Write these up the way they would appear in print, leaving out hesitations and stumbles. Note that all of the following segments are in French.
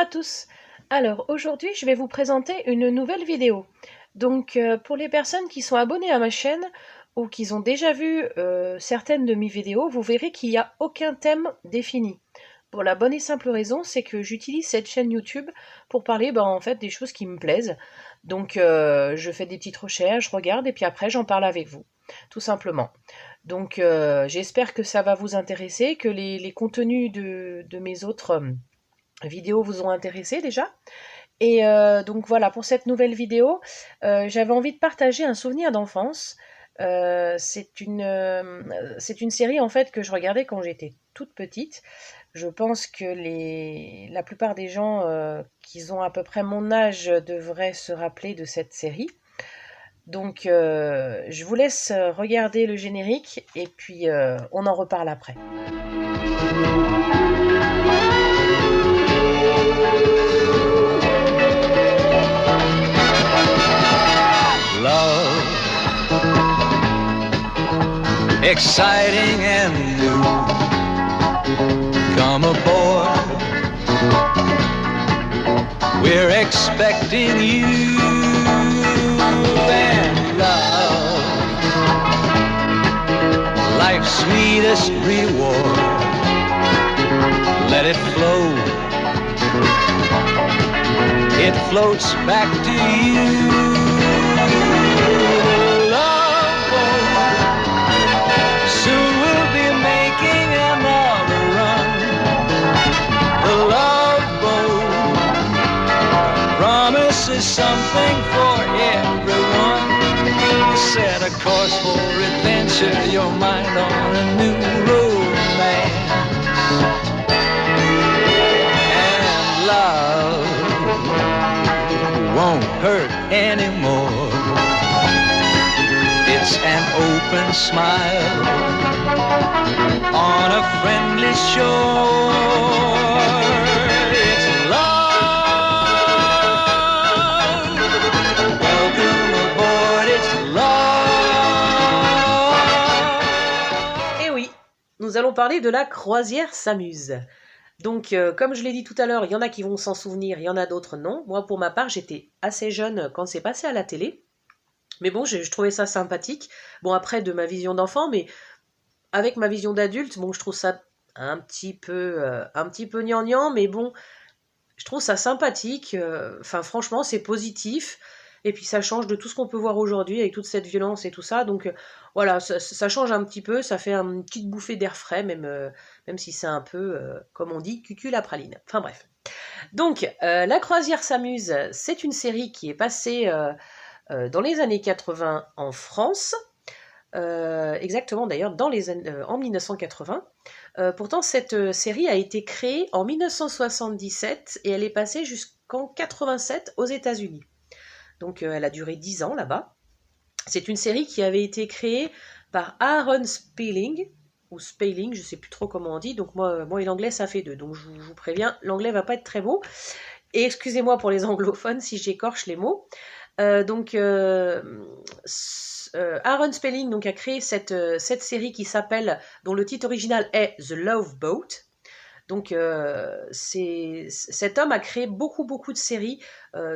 à tous. Alors aujourd'hui je vais vous présenter une nouvelle vidéo. Donc pour les personnes qui sont abonnées à ma chaîne ou qui ont déjà vu certaines de mes vidéos, vous verrez qu'il n'y a aucun thème défini. Pour la bonne et simple raison, c'est que j'utilise cette chaîne YouTube pour parler en fait des choses qui me plaisent. Donc je fais des petites recherches, je regarde et puis après j'en parle avec vous, tout simplement. Donc j'espère que ça va vous intéresser, que les contenus de mes autres vidéos vous ont intéressé déjà. Et donc voilà, pour cette nouvelle vidéo, j'avais envie de partager un souvenir d'enfance. C'est une série en fait que je regardais quand j'étais toute petite. Je pense que la plupart des gens qui ont à peu près mon âge devraient se rappeler de cette série. Donc je vous laisse regarder le générique et puis on en reparle après. Love, exciting and new. Come aboard, we're expecting you. And love, life's sweetest reward. Let it flow, it floats back to you. Is something for everyone. Set a course for adventure, your mind on a new romance. And love won't hurt anymore. It's an open smile on a friendly shore. Nous allons parler de la croisière s'amuse. Donc, comme je l'ai dit tout à l'heure, il y en a qui vont s'en souvenir, il y en a d'autres non. Moi, pour ma part, j'étais assez jeune quand c'est passé à la télé. Mais bon, je trouvais ça sympathique. Bon, après, de ma vision d'enfant, mais avec ma vision d'adulte, bon, je trouve ça un petit peu gnangnan, mais bon, je trouve ça sympathique. Enfin, franchement, c'est positif. Et puis ça change de tout ce qu'on peut voir aujourd'hui avec toute cette violence et tout ça. Donc voilà, ça change un petit peu, ça fait une petite bouffée d'air frais, même si c'est un peu, comme on dit, cucul la praline. Enfin bref. Donc, La croisière s'amuse, c'est une série qui est passée dans les années 80 en France. Exactement d'ailleurs en 1980. Pourtant, cette série a été créée en 1977 et elle est passée jusqu'en 87 aux États-Unis. Donc elle a duré 10 ans là-bas. C'est une série qui avait été créée par Aaron Spelling, ou Spelling, je ne sais plus trop comment on dit, donc moi et l'anglais ça fait deux, donc je vous préviens, l'anglais va pas être très beau, et excusez-moi pour les anglophones si j'écorche les mots. Aaron Spelling donc, a créé cette série qui s'appelle, dont le titre original est The Love Boat. Donc cet homme a créé beaucoup de séries,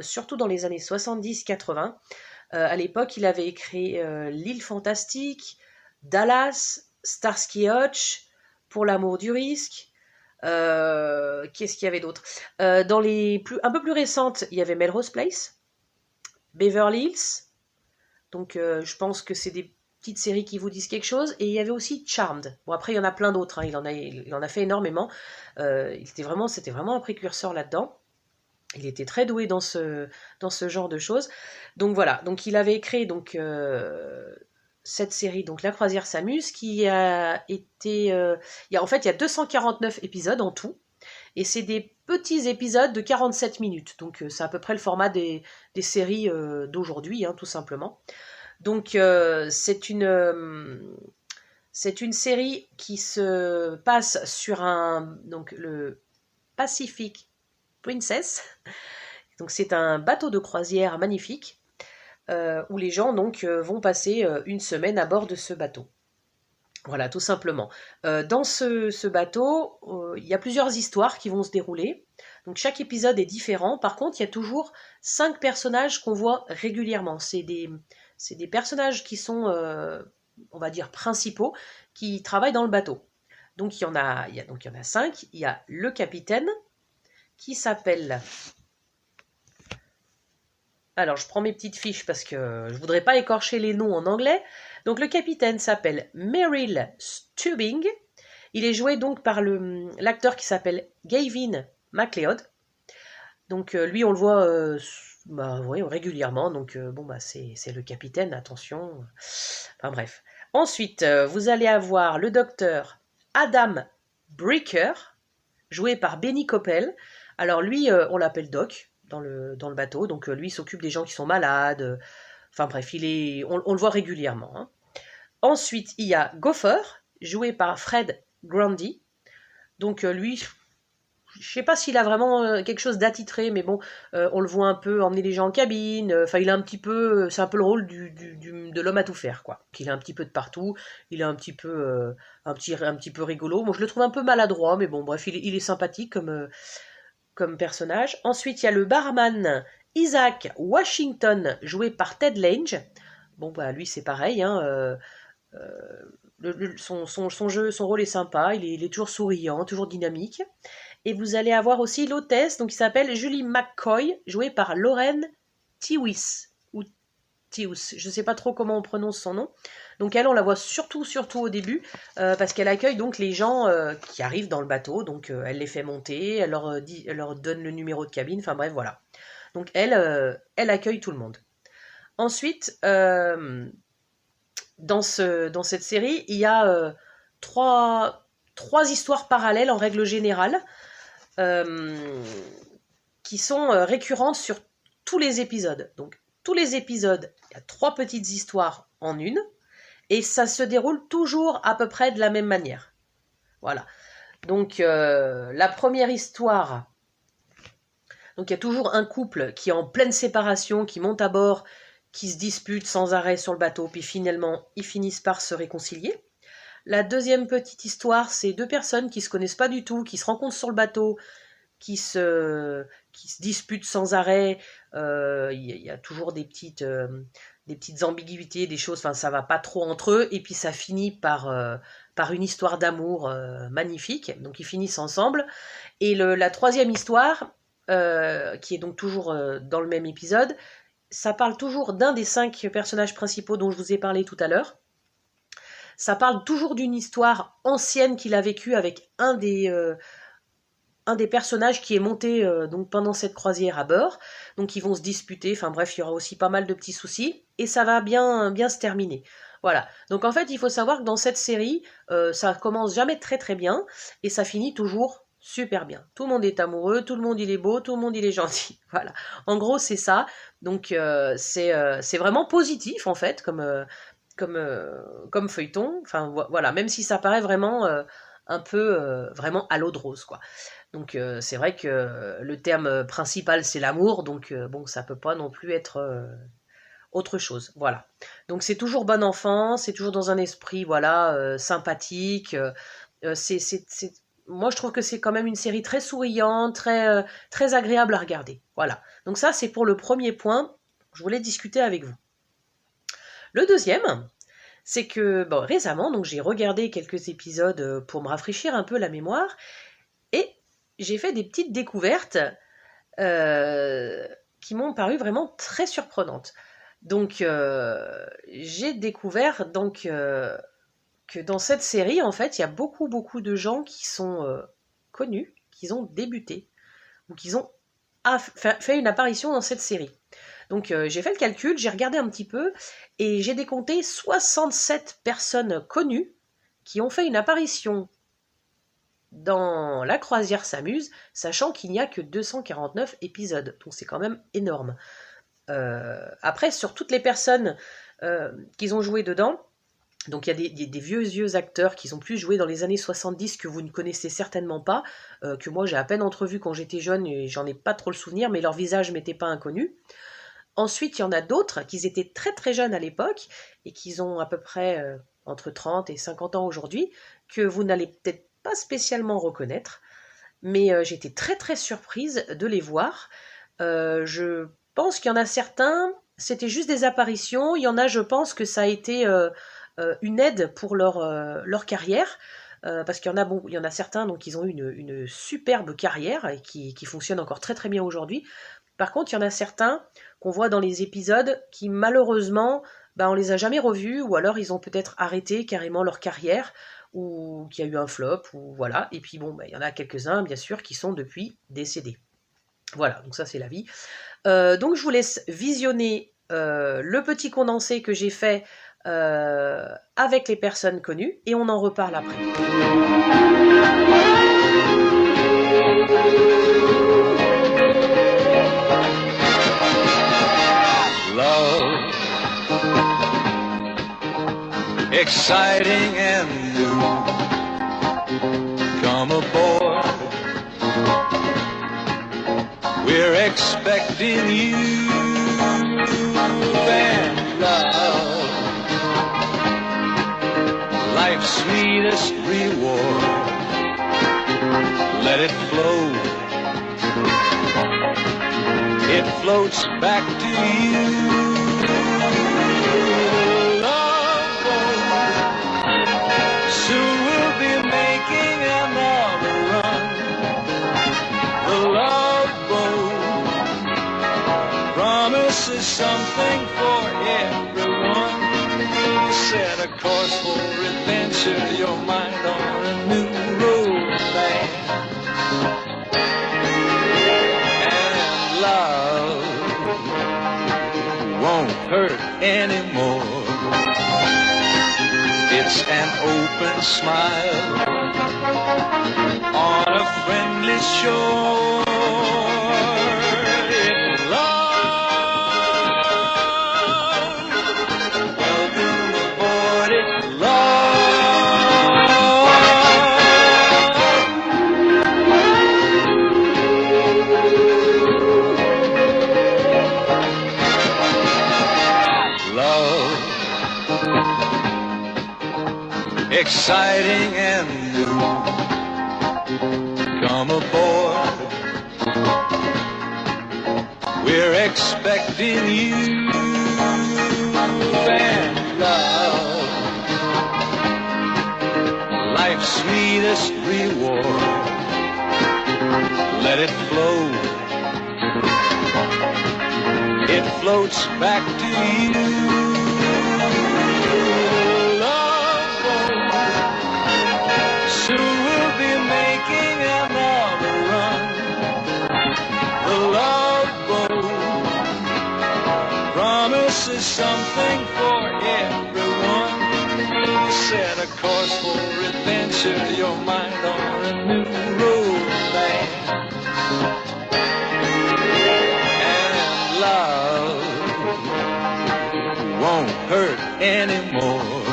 surtout dans les années 70-80. À l'époque, il avait créé L'île fantastique, Dallas, Starsky Hutch, Pour l'amour du risque. Qu'est-ce qu'il y avait d'autre? Dans les un peu plus récentes, il y avait Melrose Place, Beverly Hills. Donc je pense que c'est des petites séries qui vous disent quelque chose. Et il y avait aussi Charmed. Bon, après, il y en a plein d'autres, hein. Il en a fait énormément. C'était vraiment un précurseur là-dedans. Il était très doué dans ce genre de choses. Donc voilà, donc il avait créé cette série, donc La croisière s'amuse, qui a été... en fait, il y a 249 épisodes en tout. Et c'est des petits épisodes de 47 minutes. Donc c'est à peu près le format des séries d'aujourd'hui, hein, tout simplement. Donc c'est une série qui se passe sur le Pacific Princess. Donc c'est un bateau de croisière magnifique où les gens vont passer une semaine à bord de ce bateau. Voilà, tout simplement. Dans ce bateau, il y a plusieurs histoires qui vont se dérouler. Donc chaque épisode est différent. Par contre, il y a toujours 5 personnages qu'on voit régulièrement. C'est des personnages qui sont, on va dire, principaux, qui travaillent dans le bateau. Donc il y en a 5. Il y a le capitaine, qui s'appelle... Alors, je prends mes petites fiches parce que je voudrais pas écorcher les noms en anglais. Donc, le capitaine s'appelle Merrill Stubbing. Il est joué donc par l'acteur qui s'appelle Gavin MacLeod. Donc, lui, on le voit ouais, régulièrement. Donc, c'est le capitaine, attention. Enfin, bref. Ensuite, vous allez avoir le docteur Adam Breaker, joué par Benny Coppel. Alors, lui, on l'appelle Doc dans le bateau. Donc lui, il s'occupe des gens qui sont malades. Enfin bref, on le voit régulièrement. Hein. Ensuite, il y a Gopher, joué par Fred Grundy. Donc lui, je sais pas s'il a vraiment quelque chose d'attitré, mais bon, on le voit un peu emmener les gens en cabine. Enfin, il a un petit peu, c'est un peu le rôle de l'homme à tout faire, quoi. Il est un petit peu de partout. Il est un petit peu, un petit peu rigolo. Moi, je le trouve un peu maladroit, mais bon, bref, il est sympathique comme personnage. Ensuite, il y a le barman Isaac Washington, joué par Ted Lange. Bon, bah, lui, c'est pareil. Hein, son rôle est sympa. Il est toujours souriant, toujours dynamique. Et vous allez avoir aussi l'hôtesse, donc qui s'appelle Julie McCoy, jouée par Lauren Tiwis. Ou Tius, je ne sais pas trop comment on prononce son nom. Donc elle, on la voit surtout au début, parce qu'elle accueille donc les gens qui arrivent dans le bateau. Donc elle les fait monter, elle leur donne le numéro de cabine. Enfin bref, voilà. Donc elle accueille tout le monde. Ensuite, dans cette série, il y a trois histoires parallèles en règle générale, qui sont récurrentes sur tous les épisodes. Donc tous les épisodes, il y a 3 petites histoires en une, et ça se déroule toujours à peu près de la même manière. Voilà. Donc la première histoire, donc il y a toujours un couple qui est en pleine séparation, qui monte à bord, qui se dispute sans arrêt sur le bateau, puis finalement ils finissent par se réconcilier. La deuxième petite histoire, c'est 2 personnes qui se connaissent pas du tout, qui se rencontrent sur le bateau, qui se disputent sans arrêt. Il y a toujours des petites ambiguïtés, des choses, enfin ça va pas trop entre eux, et puis ça finit par une histoire d'amour magnifique. Donc ils finissent ensemble. Et la troisième histoire, qui est donc toujours dans le même épisode, ça parle toujours d'un des 5 personnages principaux dont je vous ai parlé tout à l'heure. Ça parle toujours d'une histoire ancienne qu'il a vécue avec un des personnages qui est monté donc pendant cette croisière à bord. Donc ils vont se disputer, enfin bref, il y aura aussi pas mal de petits soucis, et ça va bien se terminer. Voilà. Donc en fait, il faut savoir que dans cette série, ça commence jamais très très bien, et ça finit toujours super bien. Tout le monde est amoureux, tout le monde il est beau, tout le monde il est gentil. Voilà. En gros, c'est ça. Donc c'est vraiment positif en fait, comme feuilleton. Enfin voilà, même si ça paraît vraiment un peu vraiment à l'eau de rose, quoi. Donc c'est vrai que le terme principal c'est l'amour, donc bon, ça peut pas non plus être autre chose. Voilà. Donc c'est toujours bon enfant, c'est toujours dans un esprit voilà sympathique. Moi je trouve que c'est quand même une série très souriante, très agréable à regarder. Voilà. Donc ça c'est pour le premier point. Je voulais discuter avec vous. Le deuxième, c'est que bon, récemment, donc j'ai regardé quelques épisodes pour me rafraîchir un peu la mémoire, et j'ai fait des petites découvertes qui m'ont paru vraiment très surprenantes. Donc j'ai découvert donc que dans cette série, en fait, il y a beaucoup de gens qui sont connus, qui ont débuté ou qui ont fait une apparition dans cette série. Donc j'ai fait le calcul, j'ai regardé un petit peu, et j'ai décompté 67 personnes connues qui ont fait une apparition dans La Croisière s'amuse, sachant qu'il n'y a que 249 épisodes. Donc c'est quand même énorme. Après, sur toutes les personnes qui ont joué dedans, donc il y a des vieux acteurs qui ont plus joué dans les années 70 que vous ne connaissez certainement pas, que moi j'ai à peine entrevu quand j'étais jeune et j'en ai pas trop le souvenir, mais leur visage m'était pas inconnu. Ensuite, il y en a d'autres qui étaient très très jeunes à l'époque et qui ont à peu près entre 30 et 50 ans aujourd'hui, que vous n'allez peut-être pas spécialement reconnaître, mais j'étais très très surprise de les voir. Je pense qu'il y en a certains, c'était juste des apparitions, il y en a, je pense que ça a été une aide pour leur carrière. Parce qu'il y en a, bon, il y en a certains, donc ils ont eu une superbe carrière et qui fonctionne encore très très bien aujourd'hui. Par contre, il y en a certains qu'on voit dans les épisodes qui malheureusement, on les a jamais revus, ou alors ils ont peut-être arrêté carrément leur carrière, ou qu'il y a eu un flop, ou voilà. Et puis bon, il y en a quelques-uns, bien sûr, qui sont depuis décédés. Voilà, donc ça c'est la vie. Donc je vous laisse visionner le petit condensé que j'ai fait avec les personnes connues, et on en reparle après. Love, exciting and new. Come aboard, we're expecting you. And love, life's sweetest reward. Let it flow, it floats back to you. Love boat, soon we'll be making another run. The love boat promises something for everyone. Set a course for adventure, your mind on a new road land. And love won't hurt anymore. It's an open smile on a friendly shore. It's love. Welcome aboard, it's love. Love, exciting and new. Come aboard, we're expecting you. And love, life's sweetest reward. Let it flow, it floats back to you. Love boat, soon we'll be making another run. The love boat promises something for everyone. Set a course for adventure, your mind on a new road land. And love won't hurt anymore.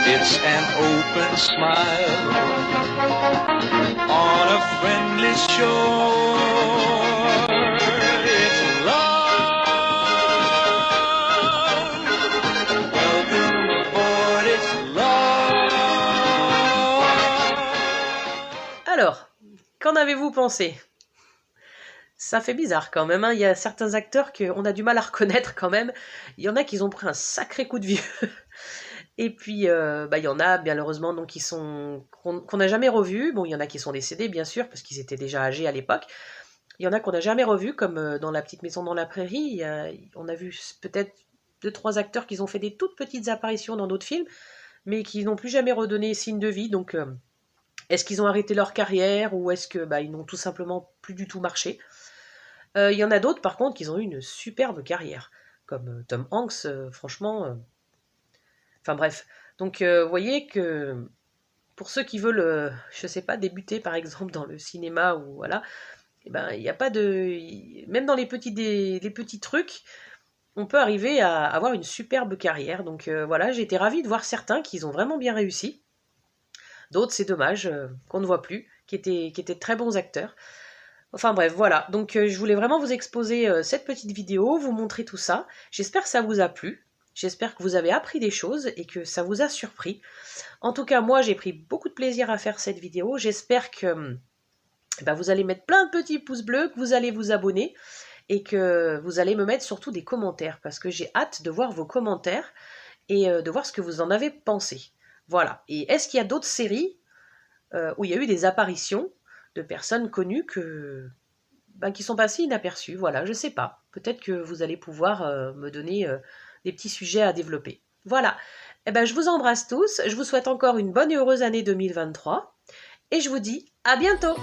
It's an open smile on a friendly shore. It's love. Welcome aboard, it's love. Alors, qu'en avez-vous pensé? Ça fait bizarre quand même, hein. Il y a certains acteurs qu'on a du mal à reconnaître quand même. Il y en a qui ont pris un sacré coup de vieux. Et puis, il y en a, bien heureusement, donc, qu'on n'a jamais revus. Bon, il y en a qui sont décédés, bien sûr, parce qu'ils étaient déjà âgés à l'époque. Il y en a qu'on n'a jamais revus, comme dans La Petite Maison dans la Prairie. On a vu peut-être 2-3 acteurs qui ont fait des toutes petites apparitions dans d'autres films, mais qui n'ont plus jamais redonné signe de vie. Donc, est-ce qu'ils ont arrêté leur carrière, ou est-ce que ils n'ont tout simplement plus du tout marché? Il y en a d'autres, par contre, qui ont eu une superbe carrière, comme Tom Hanks, franchement. Enfin bref. Donc, vous voyez que pour ceux qui veulent, je sais pas, débuter par exemple dans le cinéma, ou voilà, il n'y a pas de. Même dans les petits trucs, on peut arriver à avoir une superbe carrière. Donc voilà, j'ai été ravie de voir certains qui ont vraiment bien réussi. D'autres, c'est dommage, qu'on ne voit plus, qui étaient de très bons acteurs. Enfin bref, voilà. Donc je voulais vraiment vous exposer cette petite vidéo, vous montrer tout ça. J'espère que ça vous a plu. J'espère que vous avez appris des choses et que ça vous a surpris. En tout cas, moi, j'ai pris beaucoup de plaisir à faire cette vidéo. J'espère que vous allez mettre plein de petits pouces bleus, que vous allez vous abonner et que vous allez me mettre surtout des commentaires parce que j'ai hâte de voir vos commentaires et de voir ce que vous en avez pensé. Voilà. Et est-ce qu'il y a d'autres séries où il y a eu des apparitions de personnes connues qui sont passées inaperçues? Voilà, je sais pas. Peut-être que vous allez pouvoir me donner des petits sujets à développer. Voilà. Je vous embrasse tous. Je vous souhaite encore une bonne et heureuse année 2023. Et je vous dis à bientôt!